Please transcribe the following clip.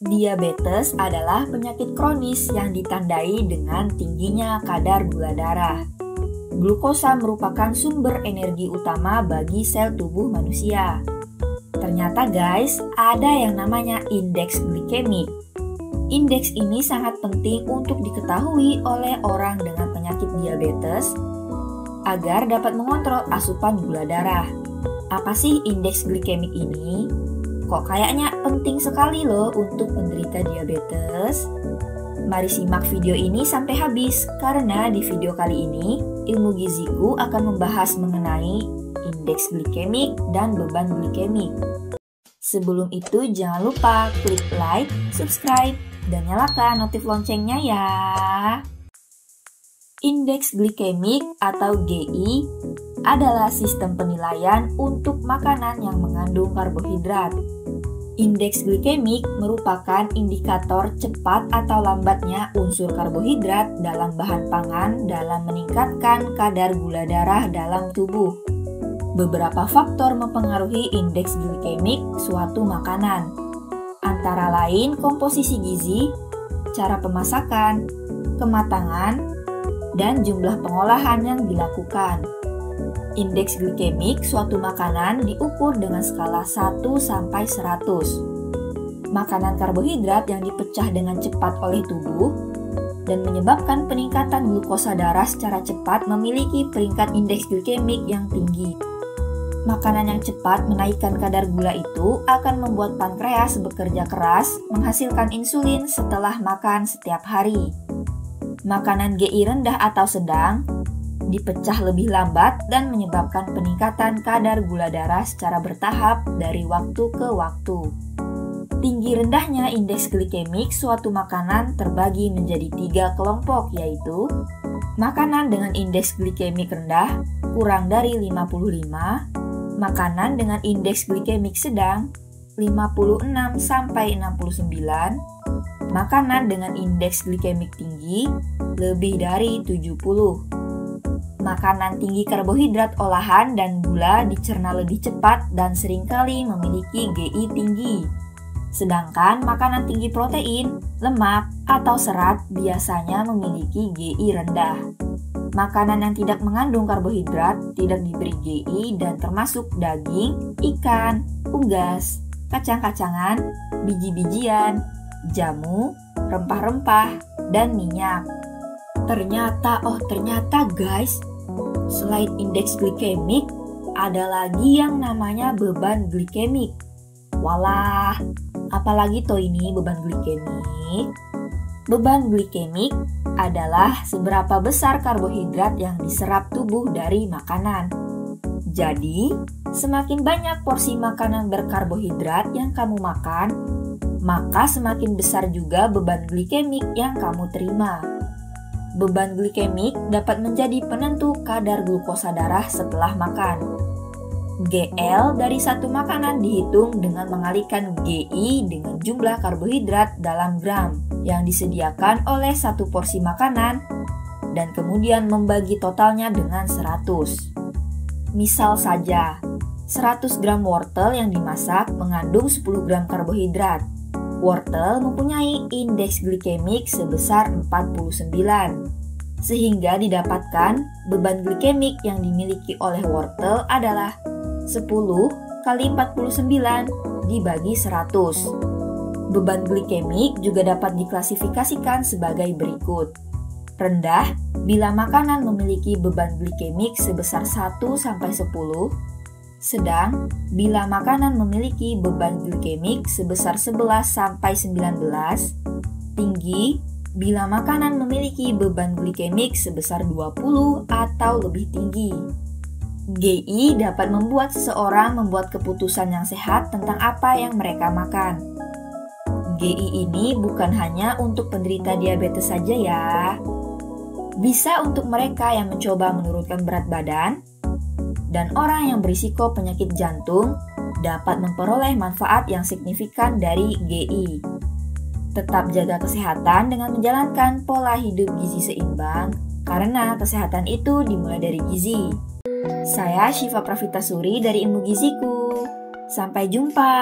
Diabetes adalah penyakit kronis yang ditandai dengan tingginya kadar gula darah. Glukosa merupakan sumber energi utama bagi sel tubuh manusia. Ternyata guys, ada yang namanya indeks glikemik. Indeks ini sangat penting untuk diketahui oleh orang dengan penyakit diabetes agar dapat mengontrol asupan gula darah. Apa sih indeks glikemik ini? Kok kayaknya penting sekali loh untuk penderita diabetes? Mari simak video ini sampai habis, karena di video kali ini, Ilmu Giziku akan membahas mengenai indeks glikemik dan beban glikemik. Sebelum itu, jangan lupa klik like, subscribe, dan nyalakan notif loncengnya ya. Indeks glikemik atau GI adalah sistem penilaian untuk makanan yang mengandung karbohidrat. Indeks glikemik merupakan indikator cepat atau lambatnya unsur karbohidrat dalam bahan pangan dalam meningkatkan kadar gula darah dalam tubuh. Beberapa faktor mempengaruhi indeks glikemik suatu makanan, antara lain komposisi gizi, cara pemasakan, kematangan, dan jumlah pengolahan yang dilakukan. Indeks glikemik suatu makanan diukur dengan skala 1 sampai 100. Makanan karbohidrat yang dipecah dengan cepat oleh tubuh dan menyebabkan peningkatan glukosa darah secara cepat memiliki peringkat indeks glikemik yang tinggi. Makanan yang cepat menaikkan kadar gula itu akan membuat pankreas bekerja keras menghasilkan insulin setelah makan setiap hari. Makanan GI rendah atau sedang dipecah lebih lambat dan menyebabkan peningkatan kadar gula darah secara bertahap dari waktu ke waktu. Tinggi rendahnya indeks glikemik suatu makanan terbagi menjadi 3 kelompok, yaitu makanan dengan indeks glikemik rendah kurang dari 55, makanan dengan indeks glikemik sedang 56 sampai 69, makanan dengan indeks glikemik tinggi lebih dari 70. Makanan tinggi karbohidrat olahan dan gula dicerna lebih cepat dan seringkali memiliki GI tinggi. Sedangkan makanan tinggi protein, lemak, atau serat biasanya memiliki GI rendah. Makanan yang tidak mengandung karbohidrat tidak diberi GI dan termasuk daging, ikan, unggas, kacang-kacangan, biji-bijian, jamu, rempah-rempah, dan minyak. Ternyata guys, selain indeks glikemik, ada lagi yang namanya beban glikemik. Walah, apalagi toh ini beban glikemik? Beban glikemik adalah seberapa besar karbohidrat yang diserap tubuh dari makanan. Jadi, semakin banyak porsi makanan berkarbohidrat yang kamu makan, maka semakin besar juga beban glikemik yang kamu terima. Beban glikemik dapat menjadi penentu kadar glukosa darah setelah makan. GL dari satu makanan dihitung dengan mengalikan GI dengan jumlah karbohidrat dalam gram yang disediakan oleh satu porsi makanan dan kemudian membagi totalnya dengan 100. Misal saja, 100 gram wortel yang dimasak mengandung 10 gram karbohidrat. Wortel mempunyai indeks glikemik sebesar 49, sehingga didapatkan beban glikemik yang dimiliki oleh wortel adalah 10 kali 49 dibagi 100. Beban glikemik juga dapat diklasifikasikan sebagai berikut. Rendah bila makanan memiliki beban glikemik sebesar 1-10, sedang bila makanan memiliki beban glikemik sebesar 11-19, tinggi bila makanan memiliki beban glikemik sebesar 20 atau lebih tinggi. GI dapat membuat seseorang membuat keputusan yang sehat tentang apa yang mereka makan. GI ini bukan hanya untuk penderita diabetes saja ya. Bisa untuk mereka yang mencoba menurunkan berat badan, dan orang yang berisiko penyakit jantung dapat memperoleh manfaat yang signifikan dari GI. Tetap jaga kesehatan dengan menjalankan pola hidup gizi seimbang, karena kesehatan itu dimulai dari gizi. Saya Syifa Pravitasuri dari Ilmu Giziku. Sampai jumpa.